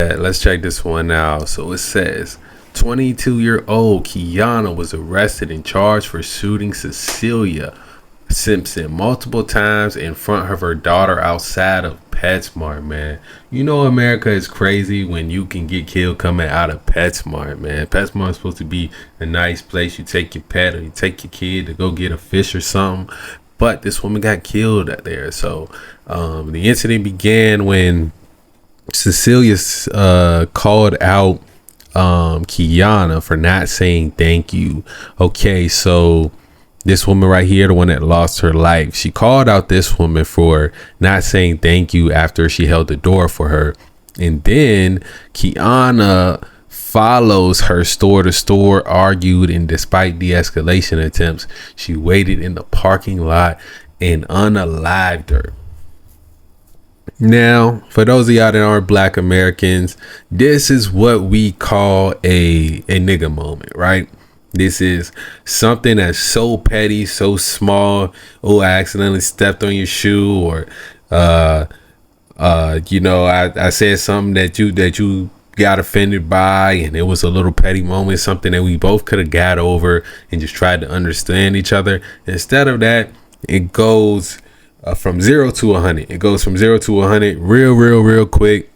Let's check this one out. So it says 22-year-old Kiana was arrested and charged for shooting Cecilia Simpson multiple times in front of her daughter outside of PetSmart, man. You know America is crazy when you can get killed coming out of PetSmart, man. PetSmart is supposed to be a nice place. You take your pet or you take your kid to go get a fish or something. But this woman got killed out there. So the incident began when Cecilia called out Kiana for not saying thank you. Okay, so this woman right here, the one that lost her life, she called out this woman for not saying thank you after she held the door for her. And then Kiana follows her store to store, argued, and despite de-escalation attempts, she waited in the parking lot and unalived her. Now, for those of y'all that aren't black Americans, this is what we call a nigga moment, right? This is something that's so petty, so small. Oh, I accidentally stepped on your shoe, or I said something that you got offended by, and it was a little petty moment, something that we both could have got over and just tried to understand each other. Instead of that, it goes from 0 to 100. It goes from 0 to 100 real quick.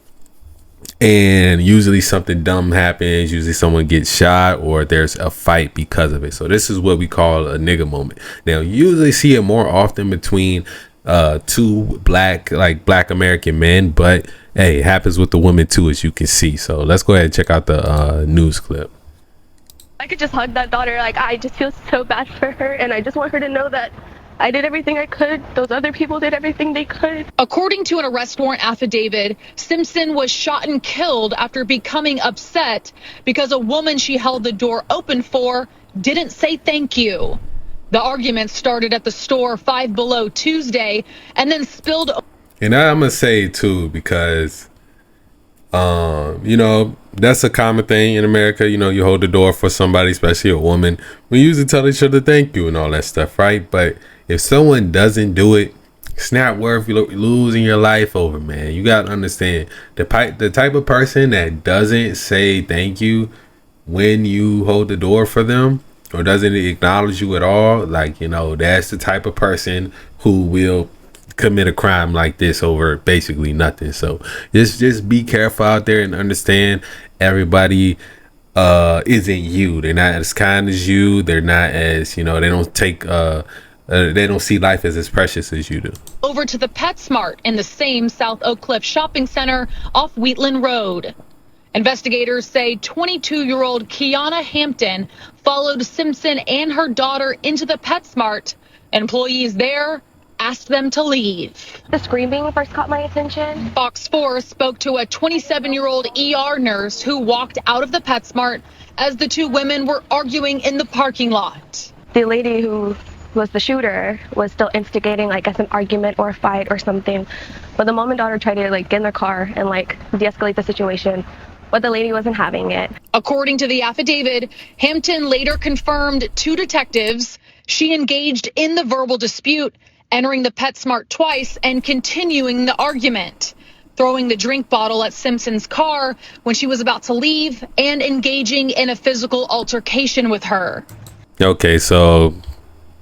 And usually something dumb happens. Usually someone gets shot or there's a fight because of it. So this is what we call a nigga moment. Now, you usually see it more often between two black American men, but hey, it happens with the women too, as you can see. So let's go ahead and check out the news clip. I could just hug that daughter. Like, I just feel so bad for her, and I just want her to know that I did everything I could. Those other people did everything they could. According to an arrest warrant affidavit, Simpson was shot and killed after becoming upset because a woman she held the door open for didn't say thank you. The argument started at the store Five Below Tuesday and then spilled. And I'm going to say too, because, that's a common thing in America. You hold the door for somebody, especially a woman. We usually tell each other thank you and all that stuff, right? But if someone doesn't do it, it's not worth losing your life over, man. You got to understand the type of person that doesn't say thank you when you hold the door for them or doesn't acknowledge you at all. That's the type of person who will commit a crime like this over basically nothing. So just be careful out there and understand everybody isn't you. They're not as kind as you. They're not as, they don't take they don't see life as precious as you do. Over to the PetSmart in the same South Oak Cliff shopping center off Wheatland Road. Investigators say 22-year-old Kiana Hampton followed Simpson and her daughter into the PetSmart. Employees there asked them to leave. The screaming first caught my attention. Fox 4 spoke to a 27-year-old ER nurse who walked out of the PetSmart as the two women were arguing in the parking lot. The lady who was the shooter was still instigating, I guess, an argument or a fight or something. But the mom and daughter tried to get in their car and de-escalate the situation, but the lady wasn't having it. According to the affidavit, Hampton later confirmed to detectives she engaged in the verbal dispute, entering the PetSmart twice and continuing the argument, throwing the drink bottle at Simpson's car when she was about to leave and engaging in a physical altercation with her. Okay, so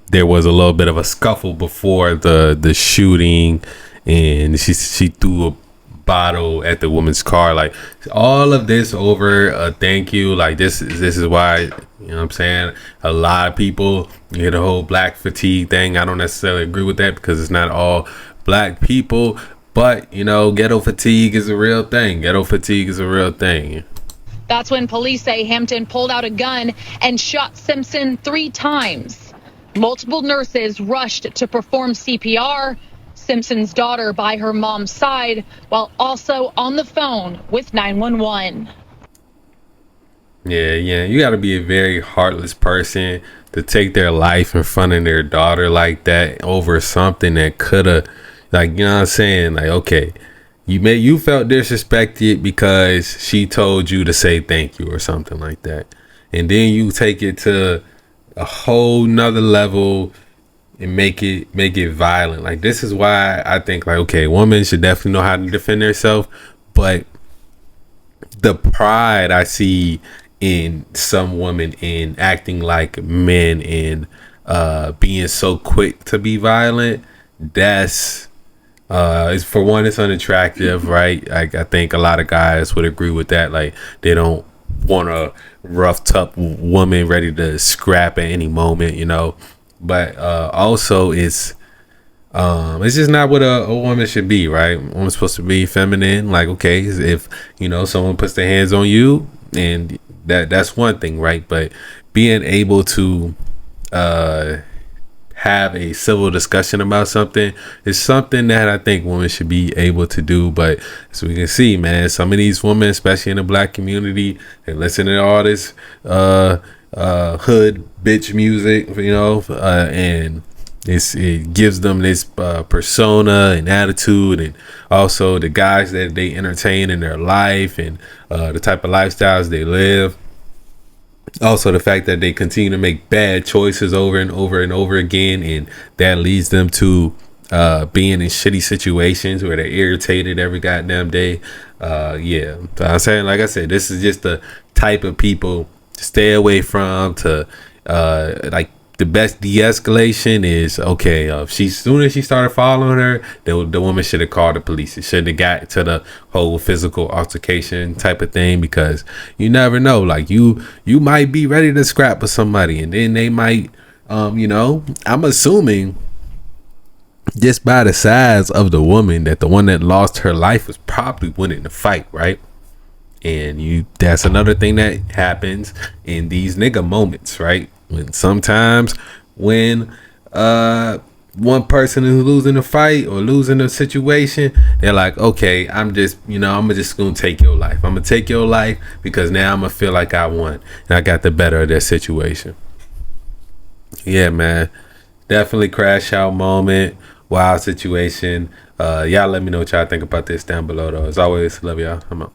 there was a little bit of a scuffle before the shooting, and she threw a bottle at the woman's car. All of this over a thank you. This is why, what I'm saying, a lot of people get the whole black fatigue thing. I don't necessarily agree with that because it's not all black people, but ghetto fatigue is a real thing. That's when police say Hampton pulled out a gun and shot Simpson 3 times. Multiple nurses rushed to perform CPR. Simpson's daughter by her mom's side, while also on the phone with 911. Yeah, you got to be a very heartless person to take their life in front of their daughter like that over something that could have, okay, you felt disrespected because she told you to say thank you or something like that, and then you take it to a whole nother level and make it violent. This is why I think okay, women should definitely know how to defend themselves, but the pride I see in some women in acting like men and being so quick to be violent, that's it's, for one, it's unattractive, right? I think a lot of guys would agree with that. Like, they don't want a rough, tough woman ready to scrap at any moment, you know. But also, it's just not what a woman should be, right? A woman's supposed to be feminine. Like, okay, if someone puts their hands on you, and that's one thing, right? But being able to uh have a civil discussion about something is something that I think women should be able to do. But as we can see, man, some of these women, especially in the black community, they listen to all this hood bitch music, and it gives them this persona and attitude, and also the guys that they entertain in their life, and the type of lifestyles they live. Also, the fact that they continue to make bad choices over and over and over again, and that leads them to being in shitty situations where they're irritated every goddamn day. Yeah, so I'm saying, like I said, this is just the type of people to stay away from. To like, the best de-escalation is, okay, if as soon as she started following her, the woman should have called the police. It shouldn't have got to the whole physical altercation type of thing, because you never know. Like, you might be ready to scrap with somebody, and then they might, I'm assuming just by the size of the woman, that the one that lost her life was probably winning the fight, right? And that's another thing that happens in these nigga moments, right? When sometimes when one person is losing a fight or losing a situation, they're like, okay, I'm just gonna take your life. I'm gonna take your life because now I'm gonna feel like I won and I got the better of that situation. Yeah, man, definitely crash out moment, wild situation. Y'all let me know what y'all think about this down below, though. As always, love y'all. I'm out.